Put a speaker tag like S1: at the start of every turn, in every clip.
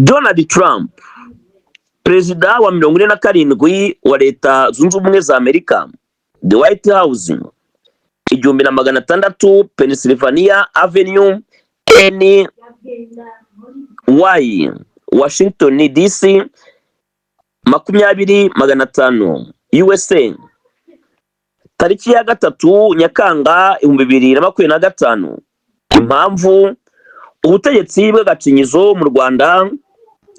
S1: Donald Trump, perezida wa 47 wa leta zunze ubumwe za Amerika, The White House, 1600 Pennsylvania Avenue, NY, Washington DC, 20500 USA, tariki ya 3 Nyakanga 2025. Impamvu: ubutegetsi bw'agacinyizo mu Rwanda,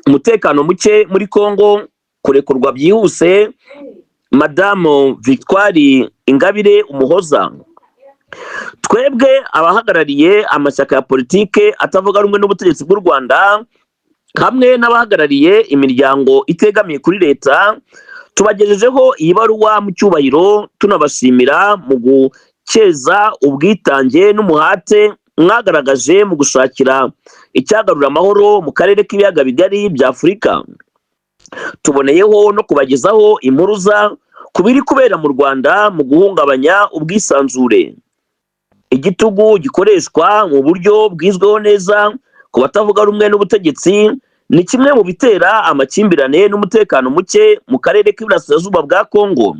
S1: umutekano muke muri Kongo, kurekurwa byihuse Madamu Victoire Ingabire Umuhoza. Twebwe abahagarariye amashyaka ya politike atavuga rumwe n'ubutegetsi bw'u Rwanda hamwe n'abahagarariye imiryango itegamiye kuri leta, tubagejejeho iyi baruwa mu cyubahiro tunabashimira mu gukeza ubwitange n'umuhate mwagaragaje mu gushakira icyagarura amahoro mu karere k'ibiyaga bigari bya Afurika. Tuboneyeho no kubagezaho impuruza ku biri kubera mu Rwanda mu guhungabanya ubwisanzure. Igitugu gikoreshwa mu buryo bwizweho neza ku batavuga rumwe n'ubutegetsi ni kimwe mu bitera amakimbirane n'umutekano muke mu karere k'iburasirazuba bwa Kongo.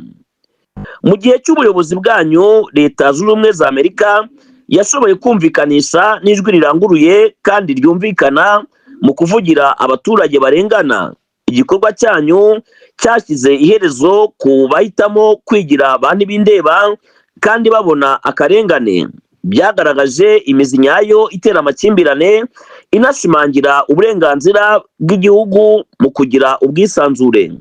S1: Mu gihe cy'ubuyobozi bwanyu, Leta Zunze Ubumwe za Amerika yashoboye kumvikanisha n'ijwi riranguruye kandi ryumvikana mu kuvugira abaturage barengana. Igikorwa cyanyu cyashyize iherezo ku bahitamo kwigira ba ntibindeba kandi babona akarengane. Byagaragaje imizi nyayo itera amakimbirane, inashimangira uburenganzira bw'igihugu mu kugira ubwisanzure.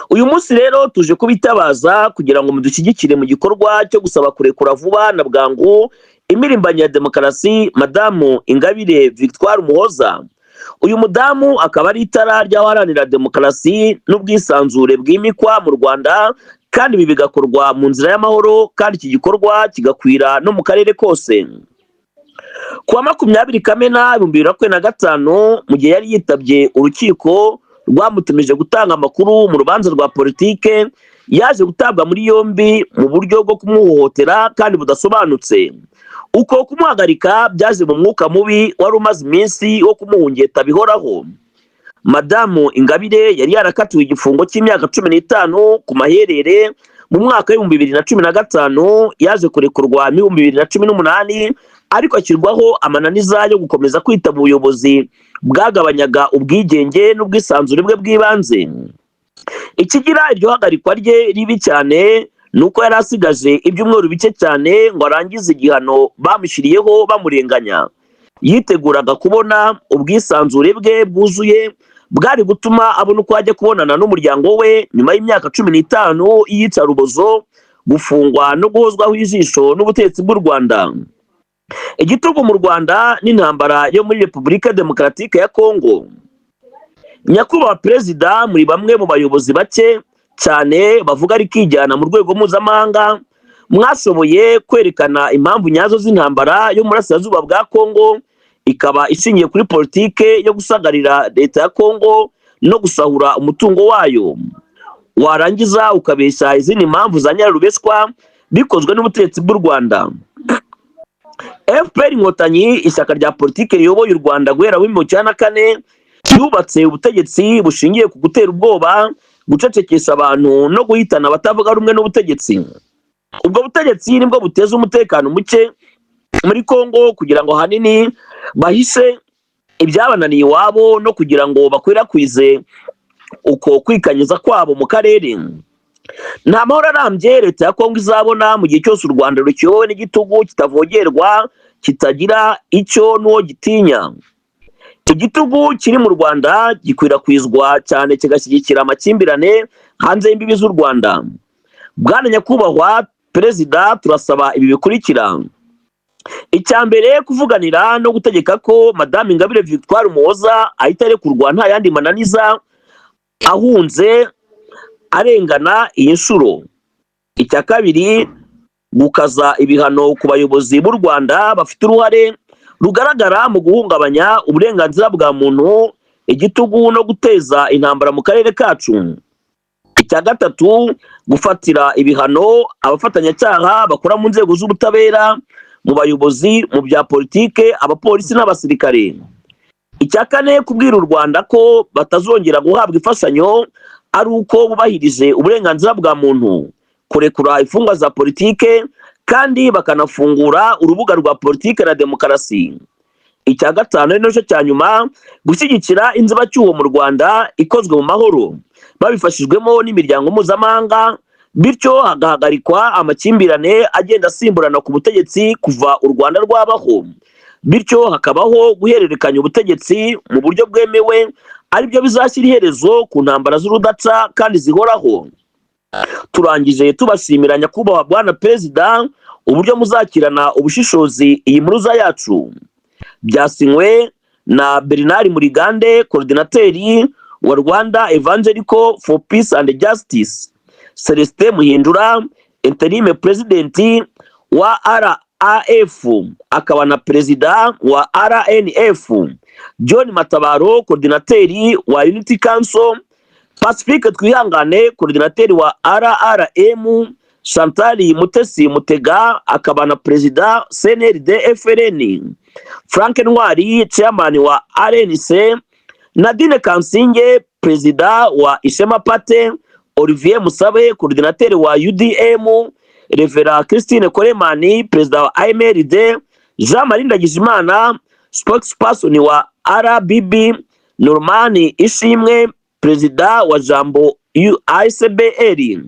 S1: Uyu munsi rero tuje kubitabaza kugira ngo mudushyigikire mu gikorwa cyo gusaba kurekura vuba na bwangu impirimbanyi ya demokarasi Madamu Ingabire Victoire Umuhoza. Uyu mudamu akaba ari itara ry'abaharanira demokarasi n'ubwisanzure bwimikwa mu Rwanda, kandi ibi bigakorwa mu nzira y'amahoro, kandi iki gikorwa kigakwira no mu karere kose. Kuwa 20 Kamena 2025, mu gihe yari yitabye urukiko rwamutumije gutanga amakuru mu rubanza rwa politike, yaje gutabwa muri yombi mu buryo bwo kumuhohotera kandi budasobanutse. Uko kumuhagarika byaje mu mwuka mubi wari umaze iminsi wo kumuhungeta bihoraho. Madamu Ingabire yari yarakatiwe igifungo cy'imyaka 15 ku maherere mu mwaka wa 2015, yaje kurekurwa mu 2018, ariko ashyirwaho amananiza yo gukomeza kwita mu buyobozi bwagabanyaga ubwigenge n'ubwisanzure bwe bw'ibanze. Ikigira iryo hagarikwa rye ribi cyane nuko yari asigaje ibyumweru bike cyane ngo arangize igihano bamushyiriyeho bamurenganya. Yiteguraga kubona ubwisanzure bwe bwuzuye bwari gutuma abona uko ajya kubonana n'umuryango we nyuma y'imyaka 15 y'iyicarubozo, gufungwa no guhozwaho ijisho n'ubutegetsi bw'u Rwanda. Igitugu mu Rwanda n'intambara yo muri Repubulika Demokaratike ya Kongo. Nyakubahwa Perezida, muri bamwe mu bayobozi bake cyane bavuga ari kijyana mu rwego mpuzamahanga, mwashoboye kwerekana impamvu nyazo z'intambara yo mu burasirazuba bwa Kongo, ikaba ishingiye kuri politike yo gusagarira leta ya Kongo no gusahura umutungo wayo. Warangiza ukabeshya izindi mpamvu za nyarubeshwa bikozwe n'ubutegetsi bw'u Rwanda. FPR Inkotanyi, ishyaka rya politike riyoboye u Rwanda guhera muri 1994, yubatse ubutegetsi bushingiye ku gutera ubwoba, gucecekesha abantu no guhitana abatavuga rumwe n'ubutegetsi. Ubwo butegetsi nibwo buteza umutekano muke muri Kongo kugira ngo hanini bahishe ibyabananiye iwabo no kugira ngo bakwirakwize uko kwikanyiza kwabo mu karere. Nta mahoro arambye leta ya Kongo izabona mu gihe cyose u Rwanda rukiyobowe n'igitugu kitavogerwa, kitagira icyo n'uwo gitinya. Igitugu kiri mu Rwanda gikwirakwizwa cyane kigashyigikira amakimbirane hanze y'imbibi z'u Rwanda. Bwana Nyakubahwa Perezida, turasaba ibi bikurikira. Icya mbere, kuvuganira no gutegeka ko Madamu Ingabire Victoire Umuhoza ahita arekurwa nta yandi mananiza ahunze arengana iyi nshuro. Icya kabiri, gukaza ibihano ku bayobozi b'u Rwanda bafite uruhare rugaragara mu guhungabanya uburenganzira bwa muntu, igitugu no guteza intambara mu karere kacu. Icya gatatu, gufatira ibihano abafatanyacyaha bakora mu nzego z'ubutabera, mu bayobozi, mu bya politike, abapolisi n'abasirikare. icya kane, kubwira u Rwanda ko batazongera guhabwa imfashanyo ari uko bubahirije uburenganzira bwa muntu, kurekura imfungwa za politike kandi bakanafungura urubuga rwa politike na demokarasi. Icya gatanu ari nacyo cya nyuma, gushyigikira inzibacyuho mu Rwanda ikozwe mu mahoro babifashijwemo n'imiryango mpuzamahanga, bityo hagahagarikwa amakimbirane agenda asimburana ku butegetsi kuva u Rwanda rwabaho, bityo hakabaho guhererekanya ubutegetsi mu buryo bwemewe, aribyo bizashyira iherezo ku ntambara z'urudaca kandi zihoraho. Turangije tubashimira nyakubahwa bwana perezida uburyo muzakirana ubushishozi iyi mpuruza yacu. Byasinywe na Bernard Murigande, koordinateri wa Rwanda Evangelical for Peace and Justice, Celestin Muhindura, interim president wa RAF akaba na perezida wa RNF, John Matabaro, koordinateri wa Unity Council, Pacifique Twihangane, koordinateri wa RRM, Chantal Mutesi Mutega akaba na perezida CNRD FRN, Frank Ntwari, chairman wa RNC, Nadine Kansinge, perezida wa Ishema Pate, Olivier Musabe, koordinateri wa UDM, Revera Christine Koremani, perezida wa AMRD, Jean Marie Ndagijimana, spokesperson wa RBB, Normani Ishimwe, perezida wa Jambo UICBR.